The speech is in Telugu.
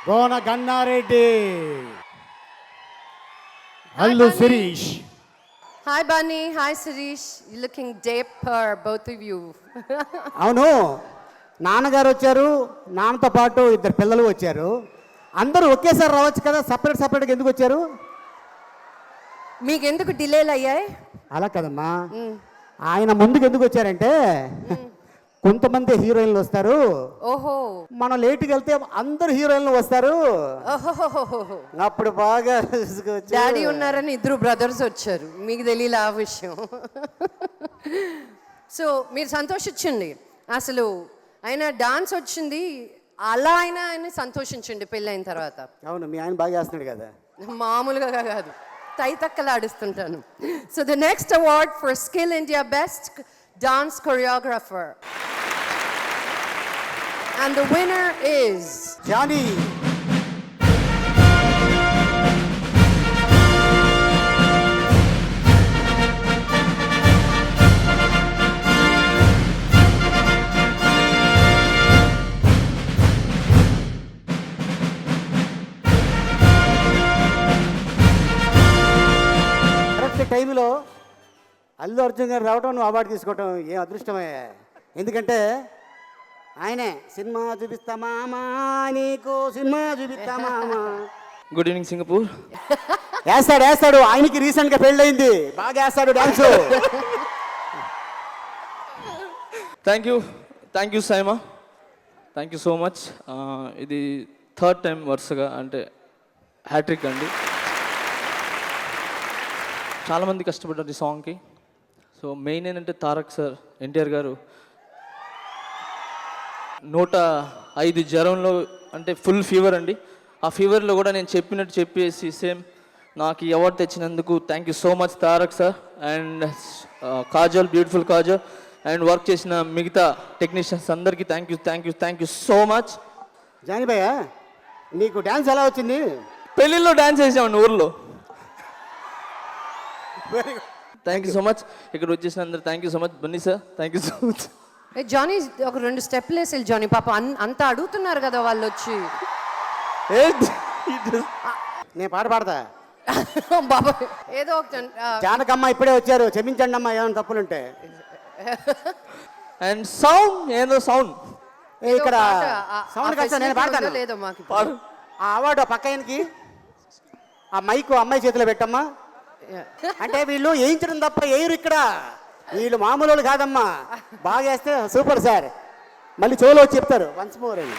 Gona Ganna Reddy, Allu Sirish. Hi Bunny, hi Sirish. You're looking dapper, both of you. అవును, నాన్నగారు వచ్చారు, నాన్నతో పాటు ఇద్దరు పిల్లలు వచ్చారు. అందరూ ఒకేసారి రావచ్చు కదా, సపరేట్గా ఎందుకు వచ్చారు? మీకు ఎందుకు డిలేలు అయ్యాయి? అలా కదమ్మా, ఆయన ముందుకు ఎందుకు వచ్చారంటే కొంతమంది హీరోయిన్లు వస్తారు, ఓహో, మనం లేటుకి వెళ్తే అందరు హీరోయిన్లు వస్తారు, ఓహో. అప్పుడు బాగా తీసుకొచ్చి డాడీ ఉన్నారని ఇద్దరు బ్రదర్స్ వచ్చారు, మీకు తెలియలే ఆ విషయం. సో మీరు సంతోషించండి. అసలు ఆయన డాన్స్ వచ్చింది, అలా ఆయన సంతోషించండి పెళ్ళైన తర్వాత. అవును, మీ ఆయన బాగా చేస్తున్నాడు కదా. మామూలుగా కాదు, తైతక్కలాడిస్తుంటాను. So the next award for Skill India best dance choreographer and the winner is Jani. Correct టైంలో అల్లు అర్జున్ గారు రావడం, నువ్వు అవార్డు తీసుకోవటం ఏం అదృష్టమే. ఎందుకంటే ఆయనే సినిమా చూపిస్తామా నీకు, సినిమా చూపిస్తామా. Good evening Singapore. వేస్తాడు, ఆయనకి రీసెంట్గా పెళ్ళయింది, బాగా వేస్తాడు dance. Thank you SIIMA, thank you so much. ఇది థర్డ్ టైం వరుసగా, అంటే హ్యాట్రిక్ అండి. చాలామంది కష్టపడ్డారు ఈ సాంగ్కి. సో మెయిన్ ఏంటంటే తారక్ సార్, ఎన్టీఆర్ గారు 105 జ్వరంలో, అంటే ఫుల్ ఫీవర్ అండి. ఆ ఫీవర్లో కూడా నేను చెప్పినట్టు చెప్పేసి సేమ్ నాకు ఈ అవార్డు తెచ్చినందుకు thank you so much Tarak sir and Kajal, beautiful Kajal, and work చేసిన మిగతా టెక్నీషియన్స్ అందరికీ thank you so much. Jani భయ్య, నీకు డాన్స్ ఎలా వచ్చింది? పెళ్ళిళ్ళలో డాన్స్ చేసామండి ఊర్లో. Thank you so much. ఇక్కడ వచ్చేసిన అందరు thank you so much. Bunny sir thank you so much. Jani ఒక 2 స్టెప్లు వేసి జానీ, పాప అంతా అడుగుతున్నారు కదా వాళ్ళు వచ్చి. నేను పాట పాడతా. బాబా ఏదో ఒక జానకమ్మ ఇప్పుడే వచ్చారు, క్షమించండి అమ్మా ఏమైనా తప్పులుంటే. అండ్ సౌండ్ ఏదో సౌండ్ ఇక్కడ సౌండ్ కష్టం, నేను పాడతాను. లేదో మాకు పాడు. ఆ అవార్డు పక్క ఆయనకి, ఆ మైకు అమ్మాయి చేతిలో పెట్టమ్మా. అంటే వీళ్ళు వేయించడం తప్ప వేయరు ఇక్కడ, వీళ్ళు మామూలు కాదమ్మా, బాగా వేస్తే సూపర్ సార్. మళ్ళీ చెవులో వచ్చి చెప్తారు వన్స్ మోర్ అని.